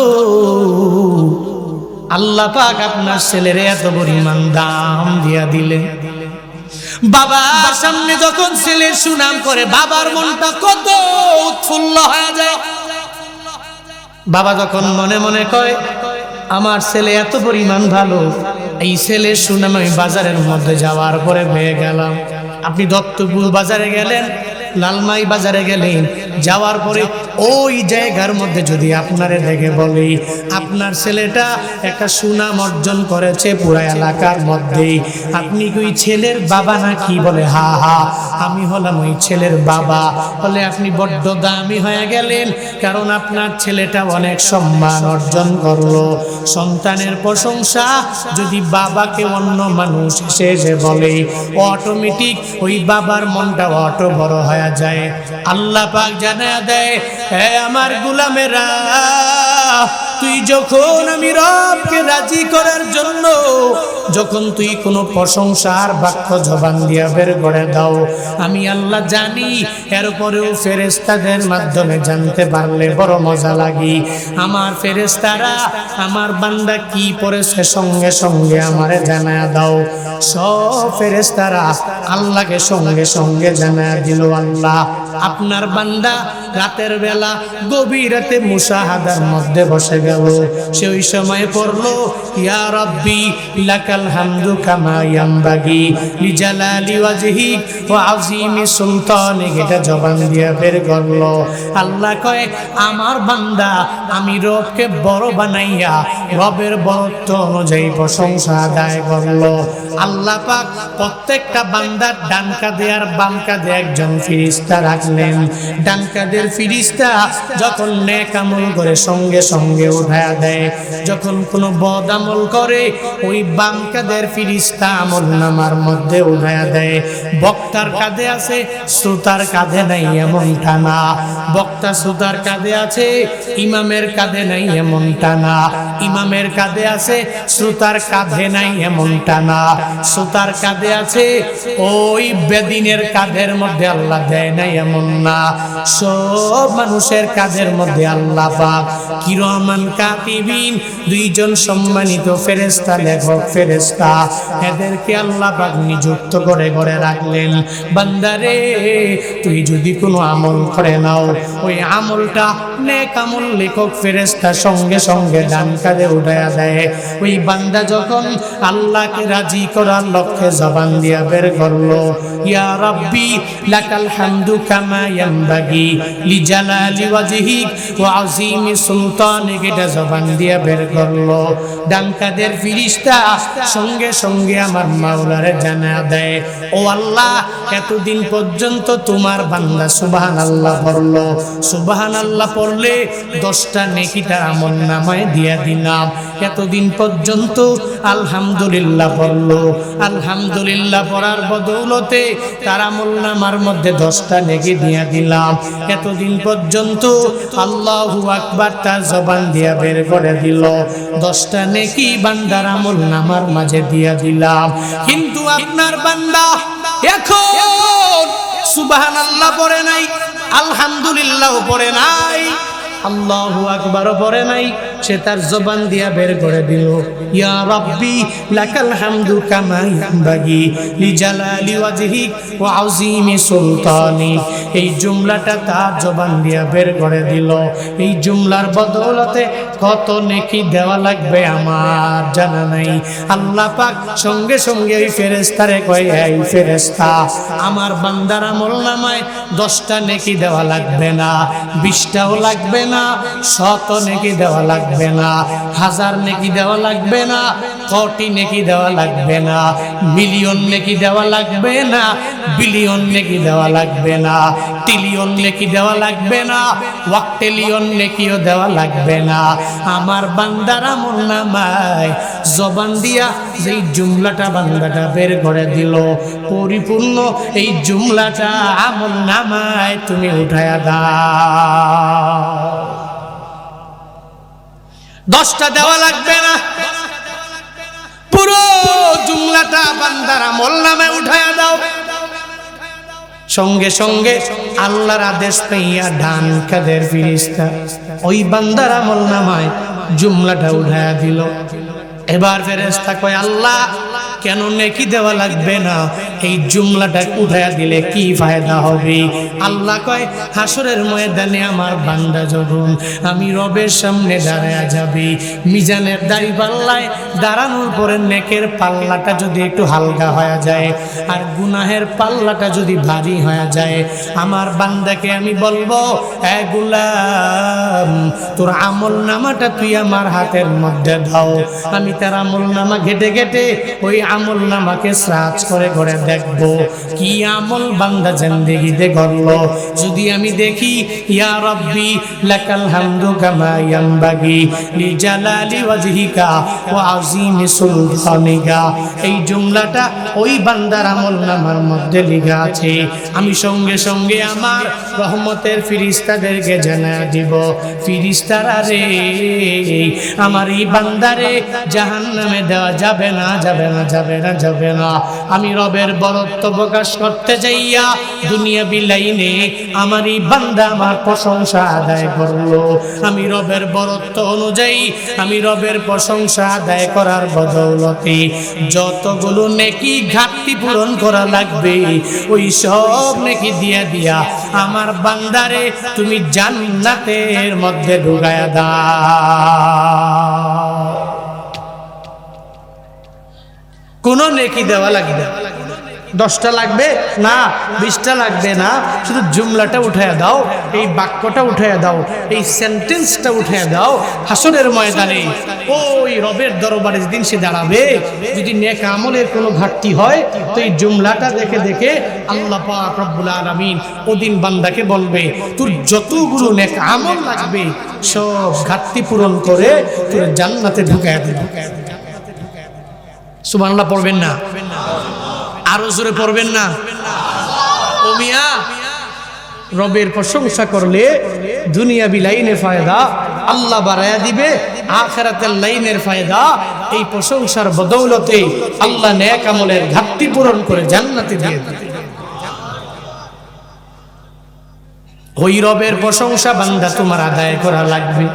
আল্লাহ পাক আপনার ছেলের এত পরিমাণ দাম দিয়া দিলেন। বাবার সামনে যখন ছেলের সুনাম করে বাবার মনটা কত উৎফুল্ল হয়ে যায়। বাবা যখন মনে মনে কয়, আমার ছেলে এত পরিমাণ ভালো, এই ছেলের সুনাম আমি বাজারের মধ্যে যাওয়ার পরে পেয়ে গেলাম। আপনি দত্তপুর বাজারে গেলেন, লালমাই বাজারে গেলেন, যাওয়ার পরে ওই জায়গার মধ্যে যদি আপনারে দেখে বলে আপনার ছেলেটা একটা সুনাম অর্জন করেছে পুরা এলাকার মধ্যে, আপনি কি ওই ছেলের বাবা নাকি? বলে হা হা, আমি হলাম ওই ছেলের বাবা। বলে আপনি বড্ড দামি হয়ে গেলেন, কারণ আপনার ছেলেটা অনেক সম্মান অর্জন করলো। সন্তানের প্রশংসা যদি বাবাকে অন্য মানুষ এসে বলে, অটোমেটিক ওই বাবার মনটা অটো বড় হয়ে যায়। আল্লাহ পাক জানায়া দেয়, হে আমার গোলামেরা, তুই যখন আমি রবকে রাজি করার জন্য যখন তুই কোনো প্রশংসার বাক্য জবান দিয়া বের করে দাও, আমি আল্লাহ জানি। এরপরেও ফেরেশতাদের মাধ্যমে জানতে পারলে বড় মজা লাগে। আমার ফেরেশতারা আমার বান্দা কি পড়েছে সঙ্গে সঙ্গে আমারে জানায়া দাও। সব ফেরেশতারা আল্লাহকে সঙ্গে সঙ্গে জানায়া দিল, আল্লাহ আপনার বান্দা রাতের বেলা গভীর রাতে মুশাহাদার মধ্যে বসে গেল। সে ওই সময় পড়লো, ইয়া রাব্বি লাকাল হামদু কামা ইয়ামবাগি লিজালালি ওয়াজহিক ওয়া আযীমি সুলতানিক। এটা জবান দিয়ে বের করলো। আল্লাহ কয়, আমার বান্দা আমি রবকে বড় বানাইয়া রবের বরত্ব অনুযায়ী প্রশংসা আদায় করলো। আল্লাহ পাক প্রত্যেকটা বান্দার ডান কাঁধে আর বাম কাঁধে একজন ফেরেশতা রাখলেন। ডান কাঁধের ফেরেশতা যখন নেক আমল করে সঙ্গে সঙ্গে উঠায়া দেয়, যখন কোনো বদ আমল করে ওই বাম কাঁধের ফেরেশতা আমল নামার মধ্যে উঠায়া দেয়। বক্তার কাঁধে আছে, শ্রোতার কাঁধে নাই এমনটা না। বক্তা শ্রোতার কাঁধে আছে, ইমামের কাঁধে নাই এমনটা না। ইমামের কাঁধে আছে, শ্রোতার কাঁধে নাই এমনটা না। শ্রোতার কাঁধে আছে, ওই বেদিনের কাঁধের মধ্যে আল্লাহ দেয় নাই এমন না। সব মানুষের কাঁধের মধ্যে আল্লাহ পাক কিরামান কাতিবিন, দুইজন সম্মানিত ফেরেশতা, লেখক ফেরেশতা, এদেরকে আল্লাহ পাক নিযুক্ত করে করে রাখলেন। বান্দারে, তুই যদি কোনো আমল করে নাও, ওই আমলটা নেক আমল লেখক ফেরেশতা সঙ্গে সঙ্গে ডান কাঁধে উঠায়া দেয়। ওই বান্দা যখন আল্লাহকে রাজি করার লক্ষ্যে জবান দিয়া বের করলো, ইয়া রাব্বি লাকাল হামদু কামা ইয়ামবাগি লিজালালি ওয়াজহিক ওয়া আযীমি সুলতানিক, এটা জবান দিয়া বের করলো। ডান কাঁধের ফেরেশতা সঙ্গে সঙ্গে আমার মাওলারে জানা দেয়, ও আল্লাহ, এতদিন পর্যন্ত তোমার বান্দা সুবহানাল্লাহ পড়লো। সুবহানাল্লাহ পড়লে 10টা নেকি তার আমলনামায় দিয়া দিলাম। এতদিন পর্যন্ত আলহামদুলিল্লাহ পড়লো। আলহামদুলিল্লাহ পড়ার বদৌলতে তার আমলনামার মধ্যে 10টা নেকি দিয়া দিলাম। এতদিন পর্যন্ত আল্লাহু আকবার তার জবান দিয়া বের করে দিল। 10টা নেকি বান্দার আমলনামার মাঝে দিয়া দিলাম। কিন্তু আপনার বান্দা এখন সুবহানাল্লাহ পড়ে নাই, আলহামদুলিল্লাহ পড়ে নাই, আল্লাহু আকবারও পড়ে নাই। সে তার জবান দিয়া বের করে দিল, ইয়া রাব্বি লাকাল হামদু কামা ইয়ামবাগি লিজালালি ওয়াজহিক ওয়া আযীমি সুলতানিক। এই জুমলাটা তার জবান দিয়া বের করে দিল। এই জুমলার বদৌলতে কত নেকি দেওয়া লাগবে আমার জানা নাই। আল্লাহ পাক সঙ্গে সঙ্গে ওই ফেরেশতারে কয়, এই ফেরেশতা, আমার বান্দার আমলনামায় 10টা নেকি দেওয়া লাগবে না, 20টাও লাগবে না, 100 নেকি দেওয়া লাগবে না, 1000 নেকি দেওয়া লাগবে না, কোটি নেকি দেওয়া লাগবে না, মিলিয়ন নেকি দেওয়া লাগবে না, বিলিয়ন নেকি দেওয়া লাগবে না, ট্রিলিয়ন নেকি দেওয়া লাগবে না, ওয়াক্টেলিয়ন নেকিও দেওয়া লাগবে না। আমার বান্দার আমলনামায় জবান দিয়া যেই জুমলাটা বান্দাটা বের করে দিল, পরিপূর্ণ এই জুমলাটা আমলনামায় তুমি উঠায়া দাও। 10টা দেওয়া লাগবে না, পুরো জুমলাটা বান্দার আমলনামায় উঠায়া দাও। সঙ্গে সঙ্গে আল্লাহর আদেশ পাইয়া ডান কাঁধের ফেরেশতা ওই বান্দার আমলনামায় জুমলাটা উঠায়া দিল। এবার ফেরেশতা কয়, আল্লাহ, কেন নেকি দেওয়া লাগবে না? এই জুমলাটা উঠায়া দিলে কি ফায়দা হবে? আল্লাহ কয় হাসরের ময়দানে আমার বান্দা যখন আমি রবের সামনে দাঁড়ায়া যাবে, মিজানের দাড়ি পাল্লায় দাঁড়ানোর পরে নেকের পাল্লাটা যদি একটু হালকা হয়ে যায় আর গুনাহের পাল্লাটা যদি ভারী হয়ে যায়, আমার বান্দাকে আমি বলবো, এ গোলাম, তোর আমল নামাটা তুই আমার হাতের মধ্যে দাও। আমি তার আমল নামা ঘেটে ঘেটে ওই আমল নামাকে সার্চ করে করে দেখবো কি আমল বান্দা জিন্দেগিতে করলো। যদি আমি দেখি ইয়া রব্বি লাকাল হামদু কামা ইয়ানবাগি লিজালালি ওয়াজহিকা ওয়া আযীমি সুলতানিকা, এই জুমলাটা ওই বান্দার আমল নামার মধ্যে লেখা আছে, আমি সঙ্গে সঙ্গে আমার রহমতের ফেরেশতাদেরকে জানায় দিব, ফেরেশতারা রে, আমার এই বান্দারে জাহান্নামে দেওয়া যাবে না, যাবে না, যাবে না, যাবে না। আমি রবের বরত্ব প্রকাশ করতে যাইয়া দুনিয়া বিলাইনে আমার এই বান্দা আমার প্রশংসা আদায় করলো। আমি রবের বরত্ব অনুযায়ী, আমি রবের প্রশংসা আদায় করার বদৌলতে যতগুলো নেকি ঘাটতি পূরণ করা লাগবে ওই সব নেকি দিয়া দিয়া আমার বান্দারে তুমি জান্নাতের মধ্যে ঢুকায়া দাও। কোন নেকি দেওয়া লাগবে 10টা লাগবে না, 20টা লাগবে না, শুধু জুমলাটা উঠায়া দাও, এই বাক্যটা উঠায়া দাও, এই সেন্টেন্সটা উঠায়া দাও। হাসরের ময়দানে ওই রবের দরবারে যেদিন সে দাঁড়াবে, যদি নেক আমলের কোনো ঘাটতি হয় তো এই জুমলাটা দেখে দেখে আল্লাহ পাক রব্বুল আলামিন ওদিন বান্দাকে বলবে, তোর যতগুলো নেক আমল লাগবে সব ঘাটতি পূরণ করে তোর জান্নাতে ঢুকায়া দেবে। সুবহানাল্লাহ পড়বেন না? আরো জোরে পড়বেন না? ও মিয়া, রবের প্রশংসা করলে দুনিয়া বিলাইনে ফায়দা, আল্লাহ বাড়ায়া দিবে আখিরাতের লাইনের ফায়দা। এই প্রশংসার বদৌলতে আল্লাহ নেক আমলের ঘাটতি পূরণ করে জান্নাতে দিয়ে দেবে। ওই রবের প্রশংসা বান্দা তোমার আদায় করা লাগবে।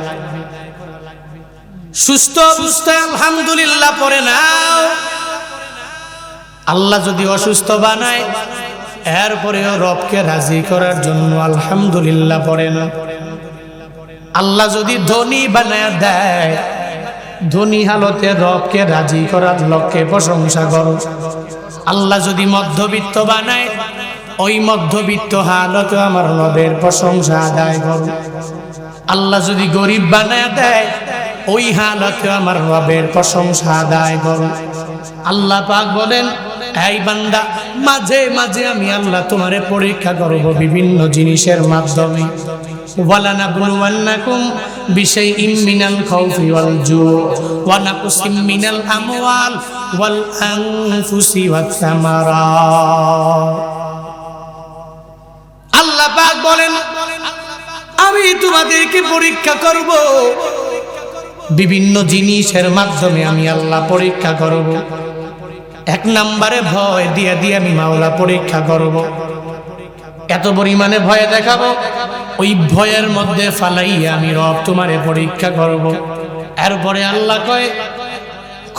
সুস্থ অবস্থায় আলহামদুলিল্লাহ পড়ে নাও। আল্লাহ যদি অসুস্থ বানায় এরপরেও রবকে রাজি করার জন্য আলহামদুলিল্লাহ পড়ে না। আল্লাহ যদি ধনী বানায় দেয়, ধনী হালতে রবকে রাজি করার লক্ষ্যে প্রশংসা করো। আল্লাহ যদি মধ্যবিত্ত বানায়, ওই মধ্যবিত্ত হালতে আমার রবের প্রশংসা আদায় করো। আল্লাহ যদি গরিব বানায় দেয়, ওই হালতে আমার রবের প্রশংসা আদায় করো। আল্লাহ পাক বলেন, এই বান্দা, মাঝে মাঝে আমি আল্লাহ তোমারে পরীক্ষা করব বিভিন্ন জিনিসের মাধ্যমে। ওয়ালানাবলুওয়ান্নাকুম বিশাইইম মিনাল খাউফি ওয়াল জু' ওয়া নাকসিম মিনাল আমওয়াল ওয়াল আনফুসি ওয়াস সামারাত। আল্লাহ পাক বলেন, আমি তোমাদেরকে পরীক্ষা করব বিভিন্ন জিনিসের মাধ্যমে। আমি আল্লাহ পরীক্ষা করব। 1 নম্বরে ভয় দিয়ে দিয়ে আমি মাওলা পরীক্ষা করব। এত পরিমাণে ভয় দেখাবো, ওই ভয়ের মধ্যে ফালাইয়া আমি রব তোমারে পরীক্ষা করব। এরপরে আল্লাহ কয়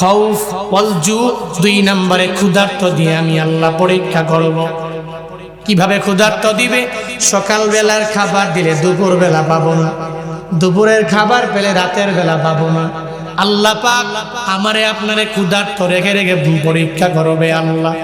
খাউফ ওয়াল জু, 2 নম্বরে ক্ষুধার্ত দিয়ে আমি আল্লাহ পরীক্ষা করব। কিভাবে ক্ষুধার্ত দিবে? সকাল বেলার খাবার দিলে দুপুর বেলা পাবো না, দুপুরের খাবার পেলে রাতের বেলা পাবো না। আল্লাহ পাক আমারে আপনারে ক্ষুধার্ত রেখে রেখে পরীক্ষা করবে। আল্লাহ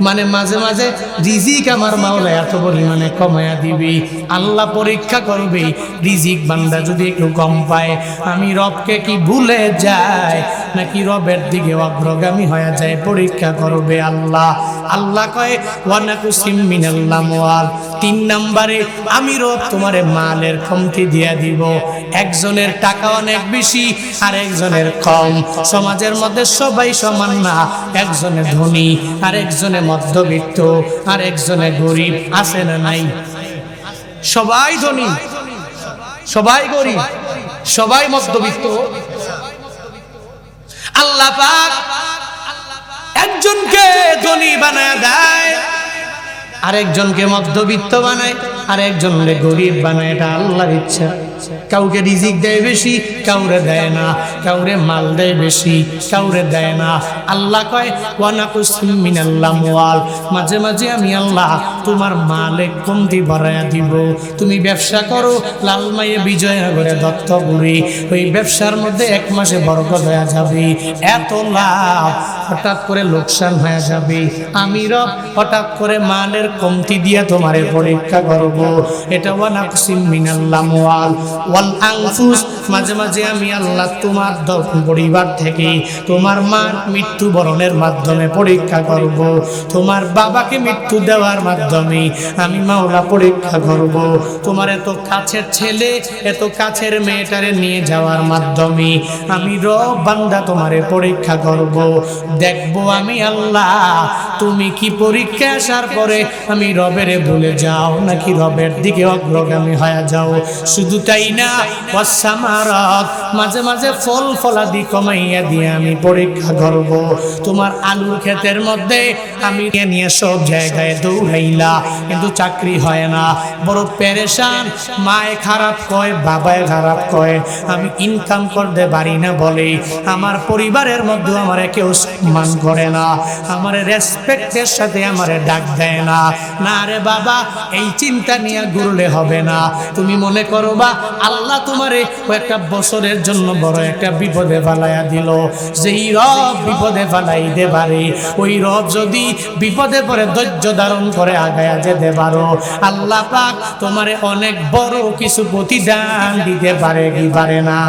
মানে মাঝে মাঝে রিজিক আমার মাওলা এত পরিমাণে কমায়া দিবি, আল্লাহ পরীক্ষা করবে। রিজিক বান্দা যদি একটু কম পায়, আমি রবকে কি ভুলে যায় নাকি রবের দিকে অগ্রগামী হয়ে যায়, পরীক্ষা করবে আল্লাহ। আল্লাহ কয় ওয়ানাকুসিম মিনাল আমওয়াল, 3 নম্বরে আমি রব তোমারে মালের কমতি দিয়া দিব। একজনের টাকা অনেক বেশি আর একজনের কম। সমাজের মধ্যে সবাই সমান না, একজনে ধনী আর একজনে মধ্যবিত্ত আর একজনে গরিব, আছে না নাই? সবাই ধনী, সবাই গরিব, সবাই মধ্যবিত্ত। আল্লাহ পাক একজনকে ধনী বানায় দেয়, আরেকজনকে মধ্যবিত্ত বানায়, আর একজনকে গরিব বানায়। এটা আল্লাহর ইচ্ছা। কাউকে রিজিক দেয় বেশি, কাউরে দেয় না, কাউরে মাল দেয় বেশি, কাউরে দেয় না। আল্লাহ কয় ওয়ানাকুসিম মিনাল আমওয়াল, মাঝে মাঝে আমি আল্লাহ তোমার মালে কমতি বাড়ায়া দিব। তুমি ব্যবসা করো লালমাইয়ে বিজয়নগরে দত্তপুরে, ওই ব্যবসার মধ্যে 1 মাসে বরকত হয়ে যাবে, এত লাভ, হঠাৎ করে লোকসান হয়ে যাবে। আমি রব হঠাৎ করে মালের কমতি দিয়ে তোমারে পরীক্ষা করব। এটা ওয়ানাকুসিম মিনাল আমওয়াল ওয়াল আনফুস, মাঝে মাঝে আমি আল্লাহ তোমার পরিবার থেকে তোমার মার মৃত্যুবরণের মাধ্যমে পরীক্ষা করব। তোমার বাবাকে মৃত্যু দেওয়ার মাধ্যমে আমি মাওলা পরীক্ষা করব। তোমার এত কাছের ছেলে, এত কাছের মেয়েটারে নিয়ে যাওয়ার মাধ্যমে আমি রব বান্দা তোমারে পরীক্ষা করব। দেখবো আমি আল্লাহ তুমি কি পরীক্ষা আসার পরে আমি রবেরে ভুলে যাও নাকি রবের দিকে অগ্রগামী হয়ে যাও। শুধু তাই না, ওয়াসামারাত, মাঝে মাঝে ফল ফলাদি কমাইয়া দিয়ে আমি পরীক্ষা করব। তোমার আলুর ক্ষেতের মধ্যে আমি নিয়ে সব জায়গায় দৌড়াইলা, কিন্তু চাকরি হয় না, বড় পেরেশান, মায়ে খারাপ কয়, বাবায় খারাপ কয়, আমি ইনকাম করতে পারি না বলে আমার পরিবারের মধ্যে আমার কেউ সম্মান করে না, আমার রেসপেক্টের সাথে আমার ডাক দেয় না। না রে বাবা, এই চিন্তা নিয়ে ঘুরলে হবে না। তুমি মনে করো বা আল্লাহ তোমারে কয়েকটা বছরের জন্য বড় একটা বিপদে ফেলাইয়া দিল। যেই রব বিপদে ফেলাইতে পারে, ওই রব যদি বিপদে পড়ে ধৈর্য ধারণ করে আগায়া যেতে পারো, আল্লাহ পাক তোমারে অনেক বড় কিছু প্রতিদান দিতে পারে কি পারে না?